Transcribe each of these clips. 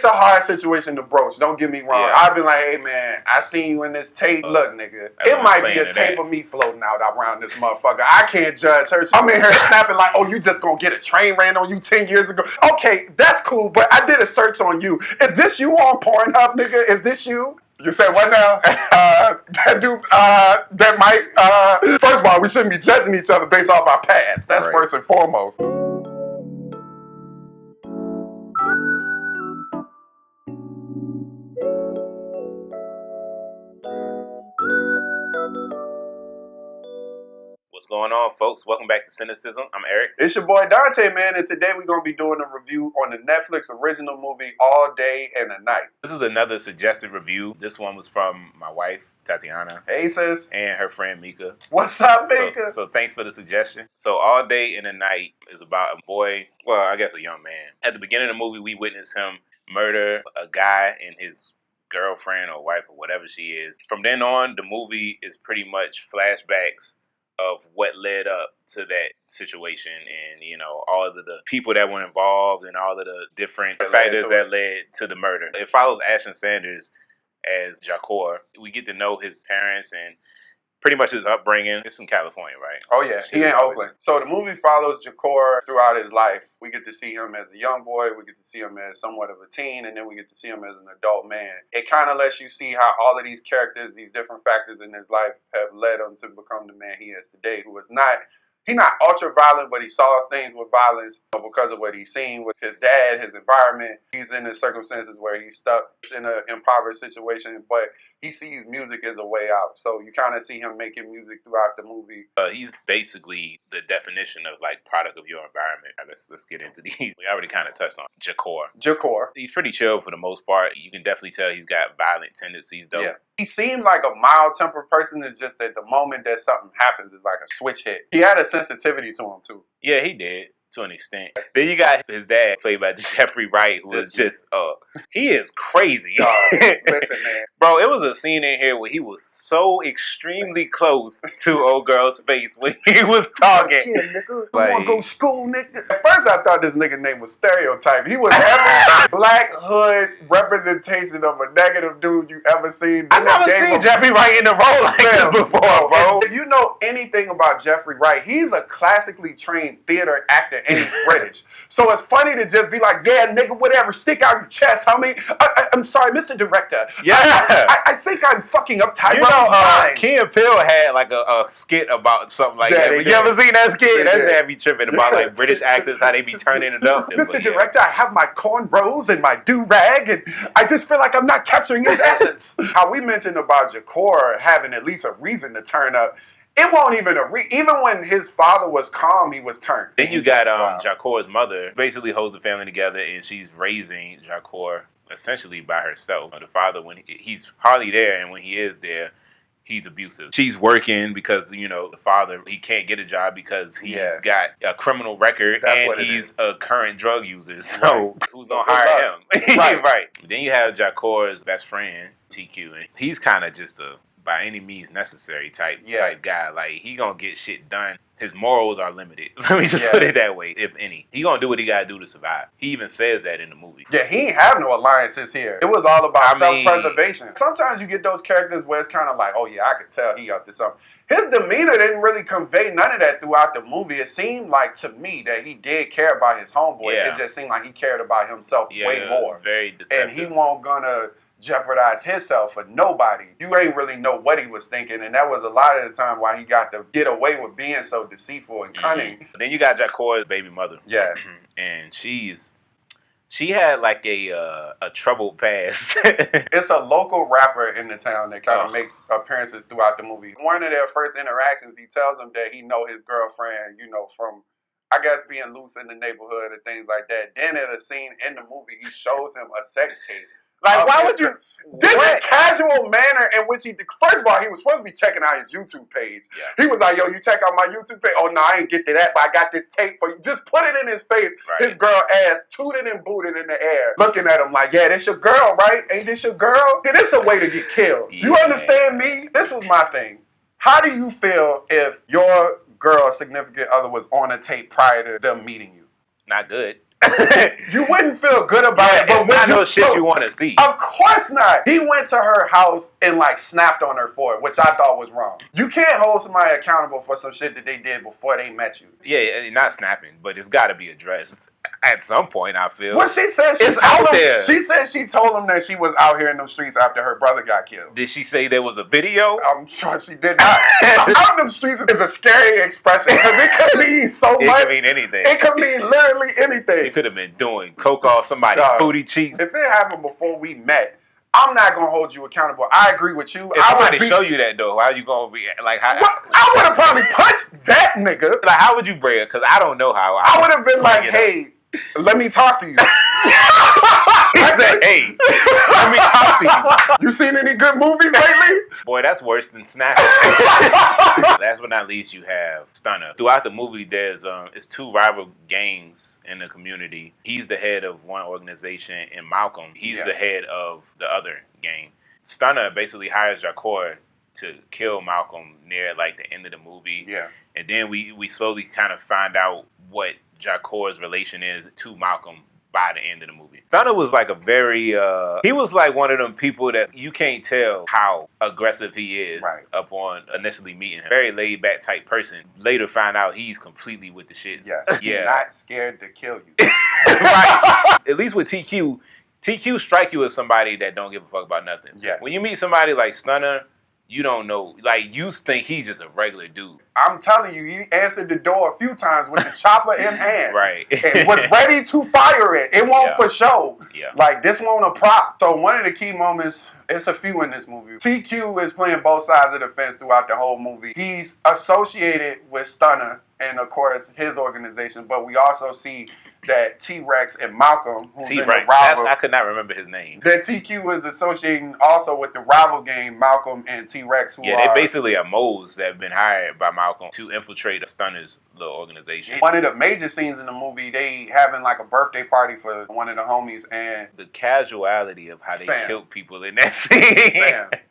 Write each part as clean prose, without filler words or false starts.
a hard situation to broach. Don't get me wrong. Yeah. I've been like, hey man, I seen you in this tape. Look, nigga, it might be a tape of me floating out around this motherfucker. I can't judge her. I'm in here snapping like, oh, you just gonna get a train ran on you 10 years ago. Okay, that's cool, but I did a search on you. Is this you on Pornhub, nigga? Is this you? You said what now? That dude, that might, first of all, we shouldn't be judging each other based off our past. That's right. First and foremost. What's going on, folks? Welcome back to Cinecism. I'm Eric. It's your boy Dante, man, and today we're going to be doing a review on the Netflix original movie All Day and a Night. This is another suggested review. This one was from my wife, Tatiana. Hey, sis. And her friend, Mika. What's up, Mika? So thanks for the suggestion. So All Day and a Night is about a boy, well, I guess a young man. At the beginning of the movie, we witness him murder a guy and his girlfriend or wife or whatever she is. From then on, the movie is pretty much flashbacks of what led up to that situation and, you know, all of the people that were involved and all of the different factors that led to the murder. It follows Ashton Sanders as Jakor. We get to know his parents and pretty much his upbringing. It's in California, right? Oh, yeah. He in Oakland. So the movie follows Jakor throughout his life. We get to see him as a young boy. We get to see him as somewhat of a teen. And then we get to see him as an adult man. It kind of lets you see how all of these characters, these different factors in his life have led him to become the man he is today, who is not... He's not ultra violent, but he saw things with violence because of what he's seen with his dad, his environment. He's in the circumstances where he's stuck in an impoverished situation, but he sees music as a way out. So you kind of see him making music throughout the movie. He's basically the definition of like product of your environment. Let's get into these. We already kind of touched on Jakor. He's pretty chill for the most part. You can definitely tell he's got violent tendencies, though. Yeah. He seemed like a mild-tempered person. It's just that the moment that something happens, it's like a switch hit. He had a sensitivity to him, too. Yeah, he did, to an extent. Then you got his dad, played by Jeffrey Wright, who is just, he is crazy. Listen, man. Bro, it was a scene in here where he was so extremely close to old girl's face when he was talking. Yeah, nigga. You wanna go to school, nigga? At first, I thought this nigga name was Stereotype. He was every black hood representation of a negative dude you ever seen. I never seen Jeffrey Wright in a role like this before, bro. If you know anything about Jeffrey Wright, he's a classically trained theater actor and he's British. So it's funny to just be like, yeah, nigga, whatever, stick out your chest, homie. I'm sorry, Mr. Director. Yeah. I think I'm fucking uptight. You know, Key and Peele had like a skit about something like that. You ever seen that skit? That's had me tripping about like British actors, how they be turning it up. Mr. Director, I have my cornrows and my do-rag, and I just feel like I'm not capturing his essence. How we mentioned about Jakor having at least a reason to turn up, it won't even even when his father was calm, he was turned. Then you got Jakor's mother basically holds the family together, and she's raising Jakor essentially by herself. The father, when he's hardly there, and when he is there, he's abusive. She's working because, you know, the father, he can't get a job because he's got a criminal record. That's and he's a current drug user. So who's going to hire him? Right. Then you have Jakor's best friend, TQ, and he's kind of just a by any means necessary type guy. Like, he gonna get shit done. His morals are limited. Let me just put it that way, if any. He gonna do what he gotta do to survive. He even says that in the movie. Yeah, he ain't have no alliances here. It was all about self-preservation. Sometimes you get those characters where it's kind of like, oh yeah, I could tell he up to something. His demeanor didn't really convey none of that throughout the movie. It seemed like, to me, that he did care about his homeboy. It just seemed like he cared about himself way more. Very deceptive. And he won't gonna jeopardize himself for nobody. You ain't really know what he was thinking, and that was a lot of the time why he got to get away with being so deceitful and cunning. Then you got Jakor's baby mother. Yeah. And she had like a troubled past. It's a local rapper in the town that kind of makes appearances throughout the movie. One of their first interactions, he tells him that he know his girlfriend, you know, from, I guess, being loose in the neighborhood and things like that. Then at a scene in the movie, he shows him a sex tape. Like, why would you? This is casual manner in which first of all, he was supposed to be checking out his YouTube page. Yeah. He was like, yo, you check out my YouTube page? Oh, no, I ain't get to that, but I got this tape for you. Just put it in his face. Right. His girl ass tooted and booted in the air, looking at him like, yeah, this your girl, right? Ain't this your girl? Yeah, this a way to get killed. Yeah. You understand me? This was my thing. How do you feel if your girl, significant other, was on a tape prior to them meeting you? Not good. You wouldn't feel good about it. But it's not no shit you want to see. Of course not. He went to her house and like snapped on her for it, which I thought was wrong. You can't hold somebody accountable for some shit that they did before they met you. Yeah, not snapping, but it's got to be addressed at some point, I feel. Well, she said it's out there. She said she told him that she was out here in them streets after her brother got killed. Did she say there was a video? I'm sure she did not. Out in them streets is a scary expression because it could mean so much. It could mean anything. It could mean literally anything. You could have been doing coke off somebody's booty cheeks. If it happened before we met, I'm not gonna hold you accountable. I agree with you. If somebody show you that though, how you gonna be like? How? Well, I would have probably punched that nigga. Like, how would you break it? Because I don't know how. I would have been like, hey, let me talk to you. He said, hey, let me talk to you. You seen any good movies lately? Boy, that's worse than snapping. Last but not least, you have Stunner. Throughout the movie, there's it's two rival gangs in the community. He's the head of one organization, and Malcolm, he's the head of the other gang. Stunner basically hires Jakor to kill Malcolm near like the end of the movie. Yeah. And then we slowly kind of find out what Jakor's relation is to Malcolm by the end of the movie. Stunner was like a very, he was like one of them people that you can't tell how aggressive he is upon initially meeting him. Very laid back type person. Later find out he's completely with the shit. Yes. Yeah. Not scared to kill you. Right. At least with TQ strike you as somebody that don't give a fuck about nothing. Yes. When you meet somebody like Stunner, you don't know. Like, you think he's just a regular dude. I'm telling you, he answered the door a few times with the chopper in hand. Right. And was ready to fire it. It won't for show. Yeah. Like, this won't a prop. So one of the key moments, it's a few in this movie. TQ is playing both sides of the fence throughout the whole movie. He's associated with Stunner and, of course, his organization. But we also see that T-Rex and Malcolm, who's in the rival, I could not remember his name. That TQ is associating also with the rival gang, Malcolm and T-Rex, who they basically are moles that have been hired by Malcolm to infiltrate Stunner's little organization. One of the major scenes in the movie, they having like a birthday party for one of the homies, and the casuality of how they killed people in that scene.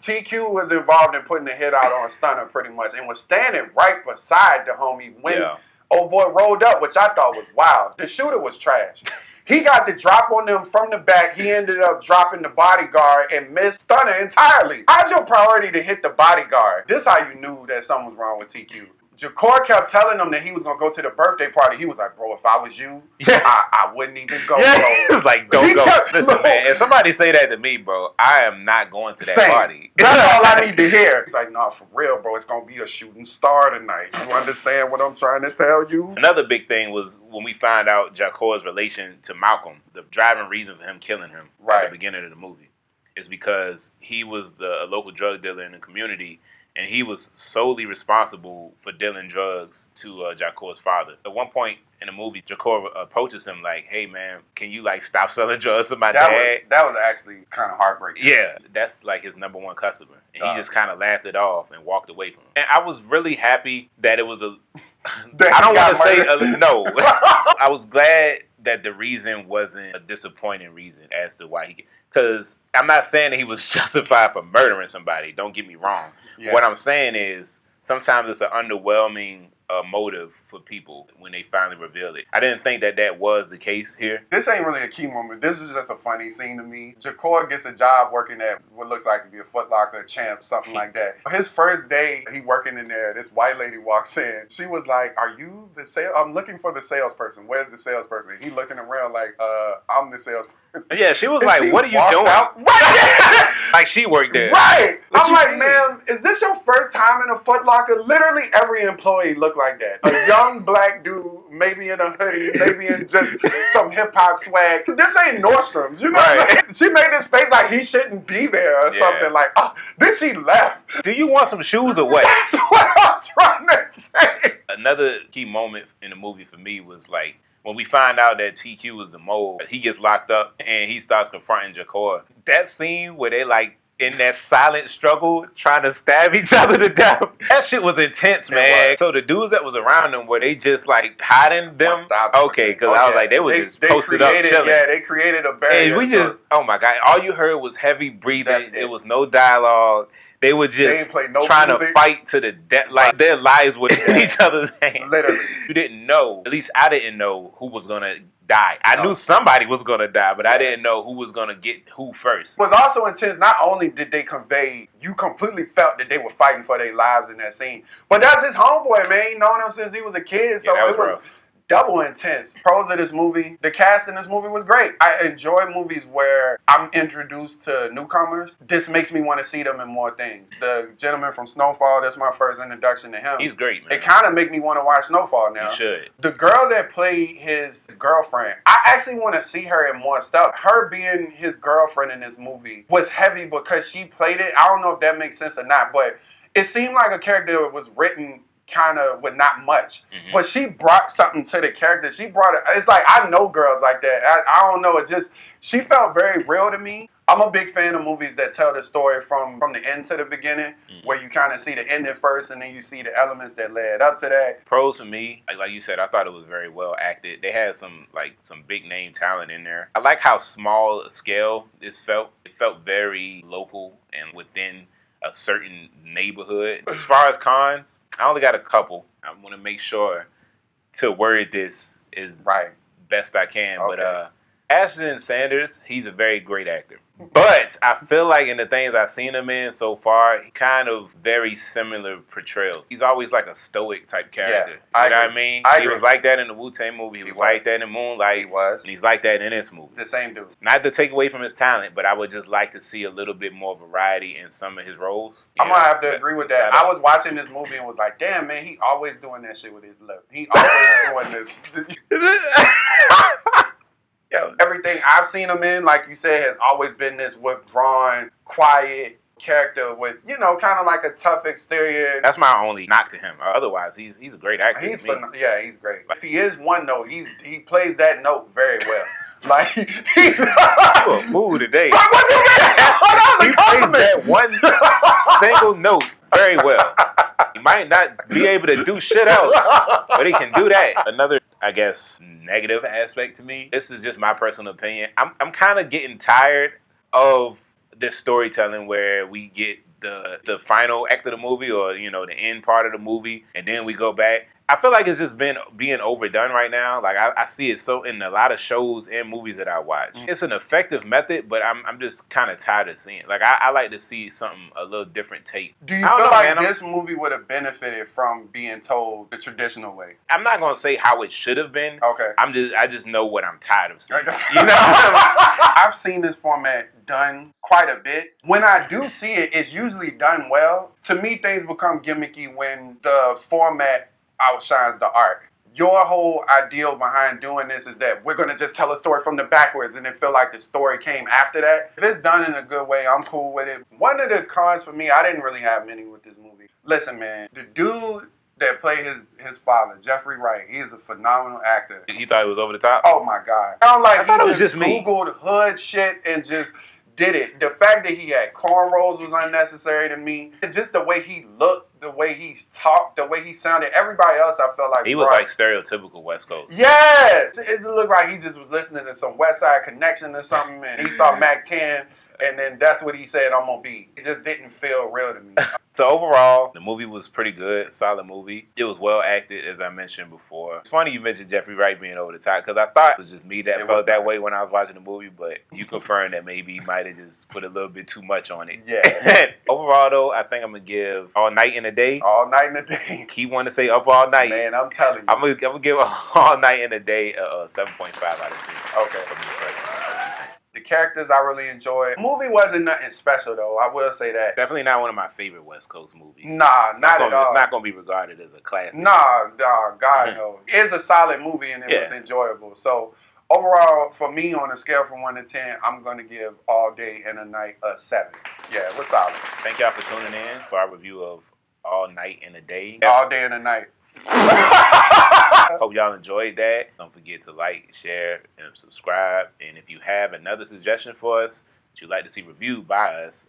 TQ was involved in putting the hit out on Stunner pretty much, and was standing right beside the homie when old boy rolled up, which I thought was wild. The shooter was trash. He got the drop on them from the back. He ended up dropping the bodyguard and missed Stunner entirely. How's your priority to hit the bodyguard? This how you knew that something was wrong with TQ. Jakor kept telling him that he was going to go to the birthday party. He was like, bro, if I was you, I wouldn't even go, bro. He was like, don't go. Listen, man, if somebody say that to me, bro, I am not going to that party. That's all I need to hear. He's like, nah, for real, bro, it's going to be a shooting star tonight. You understand what I'm trying to tell you? Another big thing was when we find out Jakor's relation to Malcolm, the driving reason for him killing him at the beginning of the movie is because he was a local drug dealer in the community. And he was solely responsible for dealing drugs to Jakor's father. At one point in the movie, Jakor approaches him like, hey, man, can you, like, stop selling drugs to my dad? That was actually kind of heartbreaking. Yeah, that's, like, his number one customer. And he just kind of laughed it off and walked away from him. And I was really happy that it was I don't want to say, no. I was glad that the reason wasn't a disappointing reason as to why he... Because I'm not saying that he was justified for murdering somebody. Don't get me wrong. Yeah. What I'm saying is sometimes it's an underwhelming motive for people when they finally reveal it. I didn't think that was the case here. This ain't really a key moment. This is just a funny scene to me. Jakor gets a job working at what looks like to be a Foot Locker, Champ, something like that. His first day, he working in there. This white lady walks in. She was like, "Are you the sales? I'm looking for the salesperson. Where's the salesperson?" He looking around like, "I'm the salesperson." Yeah, she was like, "What are you doing?" Right. Like she worked there. Right. I'm like, ma'am, is this your first time in a Foot Locker? Literally every employee looked like that. A young black dude, maybe in a hoodie, maybe in just some hip hop swag. This ain't Nordstrom's. You know what I'm saying? She made this face like he shouldn't be there or something. Like, oh, then she left. Do you want some shoes or what? That's what I'm trying to say. Another key moment in the movie for me was like, when we find out that TQ was the mole, he gets locked up and he starts confronting Jakor. That scene where they like in that silent struggle trying to stab each other to death, that shit was intense, man. So the dudes that was around them, were they just like hiding them? Okay, because I was like, they were just posted up chilling. Yeah, they created a barrier. And we just, oh my God, all you heard was heavy breathing. It was no dialogue. They were They just ain't play no trying music. to fight to the death. Like, their lives were in each other's hands. Literally. You didn't know, at least I didn't know who was going to die. I knew somebody was going to die, but I didn't know who was going to get who first. It was also intense. Not only did they convey, you completely felt that they were fighting for their lives in that scene, but that's his homeboy, man. He known him since he was a kid, so Yeah, it was double intense. Pros of this movie, the cast in this movie was great. I enjoy movies where I'm introduced to newcomers. This makes me want to see them in more things. The gentleman from Snowfall, that's my first introduction to him. He's great, man. It kind of make me want to watch Snowfall now. You should. The girl that played his girlfriend, I actually want to see her in more stuff. Her being his girlfriend in this movie was heavy because she played it. I don't know if that makes sense or not, but it seemed like a character that was written kind of with not much, but she brought something to the character. She brought it. It's like, I know girls like that. I don't know. It just, she felt very real to me. I'm a big fan of movies that tell the story from the end to the beginning, where you kind of see the ending first and then you see the elements that led up to that. Pros for me, like you said, I thought it was very well acted. They had some big name talent in there. I like how small a scale this felt. It felt very local and within a certain neighborhood. As far as cons, I only got a couple. I want to make sure to word this as best I can. Okay. But Ashton Sanders, he's a very great actor. But I feel like in the things I've seen him in so far, he kind of very similar portrayals. He's always like a stoic type character. Yeah, you know what I mean? He was like that in the Wu-Tang movie. He was like that in Moonlight. He was. And he's like that in this movie. The same dude. Not to take away from his talent, but I would just like to see a little bit more variety in some of his roles. I'm going to have to agree with that. I was watching this movie and was like, damn, man, he always doing that shit with his lip. He always doing this. Everything I've seen him in, like you said, has always been this withdrawn, quiet character with, you know, kind of like a tough exterior. That's my only knock to him. Otherwise, he's a great actor. He's great. If he is one note, he plays that note very well. Like, he's you a fool today. He plays that one single note very well. He might not be able to do shit else, but he can do that. Another, I guess, negative aspect to me, this is just my personal opinion, I'm kind of getting tired of this storytelling where we get the final act of the movie, or, you know, the end part of the movie, and then we go back. I feel like it's just been being overdone right now. Like, I see it so in a lot of shows and movies that I watch. It's an effective method, but I'm just kind of tired of seeing it. Like, I like to see something, a little different take. Do you feel like this movie would have benefited from being told the traditional way? I'm not gonna say how it should have been. Okay. I just know what I'm tired of seeing. You know? I've seen this format done quite a bit. When I do see it, it's usually done well. To me, things become gimmicky when the format outshines the art. Your whole ideal behind doing this is that we're going to just tell a story from the backwards and it feel like the story came after that. If it's done in a good way, I'm cool with it. One of the cons for me, I didn't really have many with this movie. Listen, man, the dude that played his father, Jeffrey Wright, he's a phenomenal actor. You thought he was over the top? Oh my God. I thought it was just me. Googled hood shit and just did it. The fact that he had cornrows was unnecessary to me. Just the way he looked, the way he talked, the way he sounded. Everybody else, I felt like he was like stereotypical West Coast. Yeah, it looked like he just was listening to some West Side Connection or something, and he saw Mac 10, and then that's what he said, I'm gonna be. It just didn't feel real to me. So overall, the movie was pretty good, solid movie. It was well acted, as I mentioned before. It's funny you mentioned Jeffrey Wright being over the top, because I thought it was just me that felt that way when I was watching the movie, but you confirmed that maybe he might have just put a little bit too much on it. Yeah. Overall, though, I think I'm going to give All Night in a Day. All Night in a Day. Keep wanting to say Up All Night. Man, I'm telling you. I'm going to give All Night in a Day a 7.5 out of 10. Okay. The characters I really enjoyed. The movie wasn't nothing special, though. I will say that. Definitely not one of my favorite West Coast movies. Nah, not at all. It's not going to be regarded as a classic. Nah, God, no. It's a solid movie, and it was enjoyable. So, overall, for me, on a scale from 1 to 10, I'm going to give All Day and a Night a 7. Yeah, we're solid. Thank y'all for tuning in for our review of All Night and a Day. All Day and a Night. Hope y'all enjoyed that. Don't forget to like, share, and subscribe. And if you have another suggestion for us that you'd like to see reviewed by us,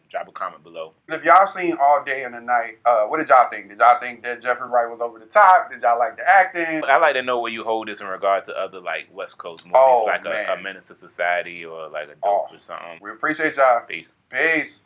drop a comment below. If y'all seen All Day and a Night, what did y'all think? Did y'all think that Jeffrey Wright was over the top? Did y'all like the acting? I'd like to know where you hold this in regard to other like West Coast movies, like a Menace to Society or like a Dope or something. We appreciate y'all. Peace. Peace.